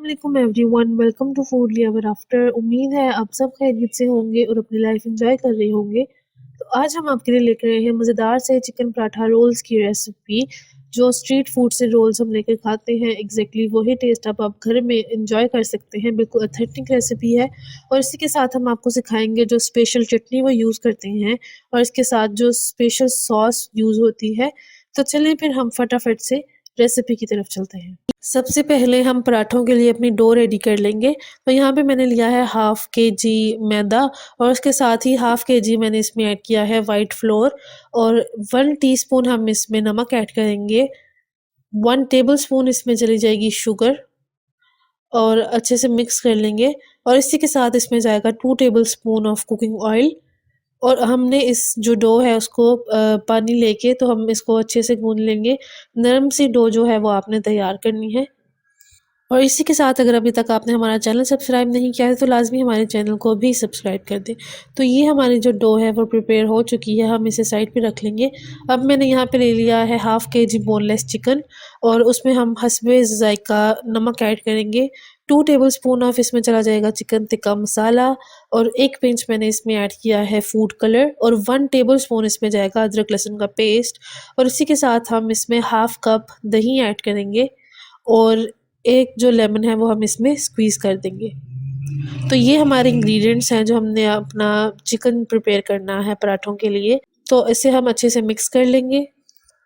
वालेकुम everyone, welcome to Foodly Ever After. उम्मीद है आप सब खैरियत से होंगे और अपनी लाइफ एंजॉय कर रहे होंगे। तो आज हम आपके लिए लेकर आए हैं मज़ेदार से चिकन पराठा रोल्स की रेसिपी। जो स्ट्रीट फूड से रोल्स हम लेकर खाते हैं, एग्जैक्टली वही टेस्ट आप घर में एंजॉय कर सकते हैं। बिल्कुल ऑथेंटिक रेसिपी है। और इसी के साथ हम आपको सिखाएंगे जो स्पेशल चटनी वो यूज़ करते हैं और इसके साथ जो स्पेशल सॉस यूज़ होती है। तो चलिए फिर हम फटाफट से रेसिपी की तरफ चलते हैं। सबसे पहले हम पराठों के लिए अपनी डो रेडी कर लेंगे। तो यहाँ पे मैंने लिया है हाफ़ केजी मैदा और उसके साथ ही हाफ़ केजी मैंने इसमें ऐड किया है वाइट फ्लोर और 1 टीस्पून हम इसमें नमक ऐड करेंगे। 1 टेबलस्पून इसमें चली जाएगी शुगर और अच्छे से मिक्स कर लेंगे। और इसी के साथ इसमें जाएगा 2 टेबलस्पून ऑफ कुकिंग ऑयल। और हमने इस जो डो है उसको पानी लेके तो हम इसको अच्छे से गूँध लेंगे। नरम सी डो जो है वो आपने तैयार करनी है। और इसी के साथ अगर अभी तक आपने हमारा चैनल सब्सक्राइब नहीं किया है तो लाज़मी हमारे चैनल को भी सब्सक्राइब कर दें। तो ये हमारी जो डो है वो प्रिपेयर हो चुकी है, हम इसे साइड पे रख लेंगे। अब मैंने यहाँ पे ले लिया है हाफ़ केजी बोनलेस चिकन और उसमें हम हस्बे ज़ायक़ा नमक ऐड करेंगे। 2 टेबलस्पून ऑफ इसमें चला जाएगा चिकन टिक्का मसाला और 1 पिंच मैंने इसमें ऐड किया है फूड कलर और 1 टेबलस्पून इसमें जाएगा अदरक लहसुन का पेस्ट। और इसी के साथ हम इसमें हाफ़ कप दही ऐड करेंगे और एक जो लेमन है वो हम इसमें स्क्वीज़ कर देंगे। तो ये हमारे इंग्रेडिएंट्स हैं जो हमने अपना चिकन प्रिपेयर करना है पराठों के लिए। तो इसे हम अच्छे से मिक्स कर लेंगे।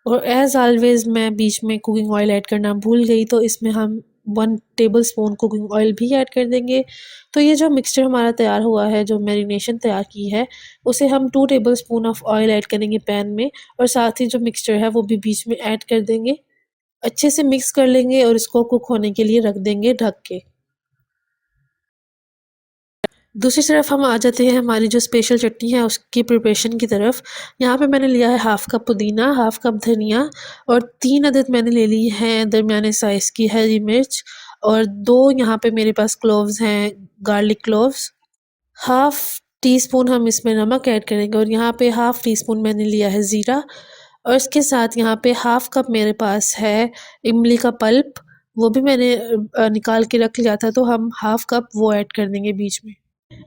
और एज़ ऑलवेज़ मैं बीच में कुकिंग ऑयल ऐड करना भूल गई, तो इसमें हम 1 टेबलस्पून कुकिंग ऑयल भी ऐड कर देंगे। तो ये जो मिक्सचर हमारा तैयार हुआ है, जो मैरिनेशन तैयार की है, उसे हम 2 टेबलस्पून ऑफ ऑयल ऐड करेंगे पैन में और साथ ही जो मिक्सचर है वो भी बीच में ऐड कर देंगे। अच्छे से मिक्स कर लेंगे और इसको कुक होने के लिए रख देंगे ढक के। दूसरी तरफ हम आ जाते हैं हमारी जो स्पेशल चटनी है उसकी प्रिपरेशन की तरफ। यहाँ पे मैंने लिया है हाफ़ कप पुदीना, हाफ़ कप धनिया और 3 अदद मैंने ले ली हैं दरमियाने साइज़ की हरी मिर्च और 2 यहाँ पे मेरे पास क्लोव्स हैं, गार्लिक क्लोव्स। हाफ़ टी-स्पून हम इसमें नमक ऐड करेंगे और यहाँ पे हाफ़ टी-स्पून मैंने लिया है ज़ीरा और इसके साथ यहाँ पे हाफ़ कप मेरे पास है इमली का पल्प, वो भी मैंने निकाल के रख लिया था, तो हम हाफ़ कप वो ऐड कर देंगे बीच में।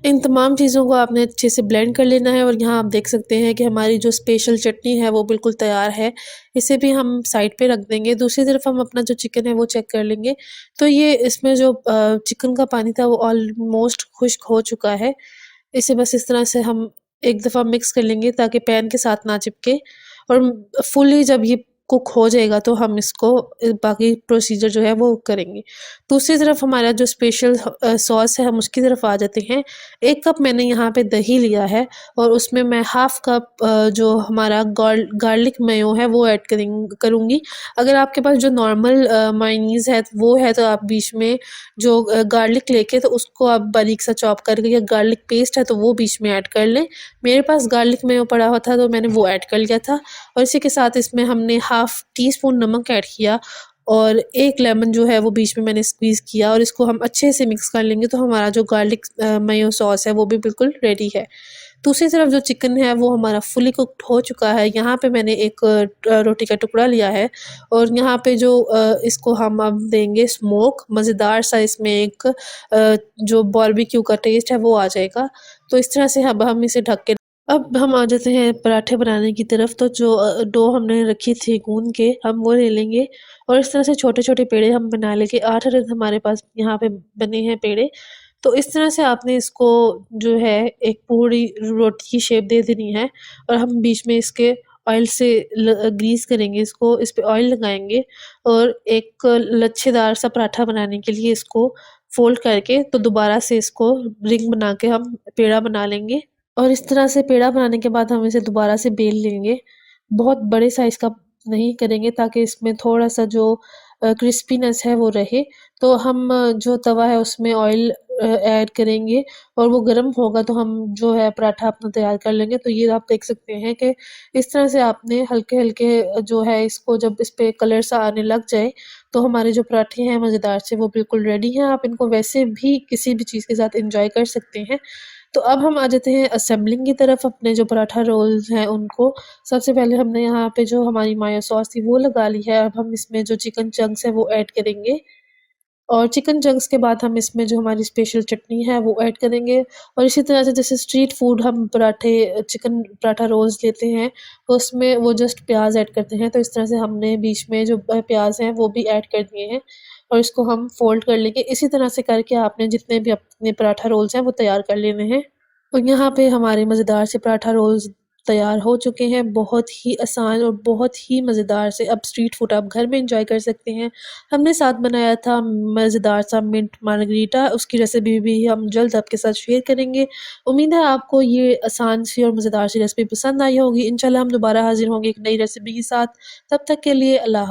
इन तमाम चीज़ों को आपने अच्छे से ब्लेंड कर लेना है और यहाँ आप देख सकते हैं कि हमारी जो स्पेशल चटनी है वो बिल्कुल तैयार है। इसे भी हम साइड पे रख देंगे। दूसरी तरफ हम अपना जो चिकन है वो चेक कर लेंगे। तो ये इसमें जो चिकन का पानी था वो ऑलमोस्ट खुश्क हो चुका है। इसे बस इस तरह से हम एक दफ़ा मिक्स कर लेंगे ताकि पैन के साथ ना चिपके और फुली जब ये कुक हो जाएगा तो हम इसको बाकी प्रोसीजर जो है वो करेंगे। दूसरी तरफ हमारा जो स्पेशल सॉस है हम उसकी तरफ आ जाते हैं। 1 कप मैंने यहाँ पे दही लिया है और उसमें मैं हाफ़ कप जो हमारा गार्लिक मेयो है वो ऐड करूँगी। अगर आपके पास जो नॉर्मल मेयोनीज़ है वो है तो आप बीच में जो गार्लिक लेके तो उसको आप बारीक सा चॉप करके, या गार्लिक पेस्ट है तो वो बीच में ऐड कर लें। मेरे पास गार्लिक मेयो पड़ा हुआ था तो मैंने वो ऐड कर लिया था। और इसी के साथ इसमें हमने हाफ़ टी-स्पून नमक ऐड किया और 1 लेमन जो है वो बीच में मैंने स्क्वीज़ किया और इसको हम अच्छे से मिक्स कर लेंगे तो हमारा जो गार्लिक मेयो सॉस है वो भी बिल्कुल रेडी है। दूसरी तरफ जो चिकन है वो हमारा फुली कुक्ड हो चुका है। यहाँ पे मैंने एक रोटी का टुकड़ा लिया है और यहाँ पे जो इसको हम अब देंगे स्मोक, मज़ेदार सा इसमें एक जो बारबेक्यू का टेस्ट है वो आ जाएगा। तो इस तरह से अब हम इसे ढक के अब हम आ जाते हैं पराठे बनाने की तरफ। तो जो डो हमने रखी थी गूँध के, हम वो ले लेंगे और इस तरह से छोटे-छोटे पेड़े हम बना लेंगे। 8 अदद हमारे पास यहाँ पे बने हैं पेड़े। तो इस तरह से आपने इसको जो है एक पूरी रोटी की शेप दे देनी है और हम बीच में इसके ऑयल से ग्रीस करेंगे इसको, इस पे ऑयल लगाएँगे और एक लच्छेदार सा पराठा बनाने के लिए इसको फ़ोल्ड करके तो दोबारा से इसको रिंग बना के हम पेड़ा बना लेंगे। और इस तरह से पेड़ा बनाने के बाद हम इसे दोबारा से बेल लेंगे। बहुत बड़े साइज़ का नहीं करेंगे ताकि इसमें थोड़ा-सा जो क्रिस्पीनेस है वो रहे। तो हम जो तवा है उसमें ऑयल ऐड करेंगे और वो गरम होगा तो हम जो है पराठा अपना तैयार कर लेंगे। तो ये आप देख सकते हैं कि इस तरह से आपने हल्के-हल्के जो है इसको जब इस पे कलर सा आने लग जाए, तो हमारे जो पराठे हैं मज़ेदार से वो बिल्कुल रेडी हैं। आप इनको वैसे भी किसी भी चीज़ के साथ एन्जॉय कर सकते हैं। तो अब हम आ जाते हैं असेंबलिंग की तरफ अपने जो पराठा रोल्स हैं उनको। सबसे पहले हमने यहाँ पे जो हमारी मायो सॉस थी वो लगा ली है। अब हम इसमें जो चिकन चंक्स हैं वो ऐड करेंगे और चिकन चंक्स के बाद हम इसमें जो हमारी स्पेशल चटनी है वो ऐड करेंगे और इसी तरह से जैसे स्ट्रीट फूड हम पराठे चिकन पराठा रोल्स लेते हैं, तो उसमें वो जस्ट प्याज़ ऐड करते हैं, तो इस तरह से हमने बीच में जो प्याज़ हैं वो भी ऐड कर दिए हैं और इसको हम फ़ोल्ड कर लेंगे। इसी तरह से करके आपने जितने भी अपने पराठा रोल्स हैं वो तैयार कर लेने हैं। और यहाँ पे हमारे मज़ेदार से पराठा रोल्स तैयार हो चुके हैं, बहुत ही आसान और बहुत ही मज़ेदार से। अब स्ट्रीट फूड आप घर में एन्जॉय कर सकते हैं। हमने साथ बनाया था मज़ेदार सा मिंट मार्गरीटा, उसकी रेसिपी भी हम जल्द आपके साथ शेयर करेंगे। उम्मीद है आपको ये आसान सी और मज़ेदार सी रेसिपी पसंद आई होगी। इंशाल्लाह हम दोबारा हाज़िर होंगे एक नई रेसिपी के साथ। तब तक के लिए अल्लाह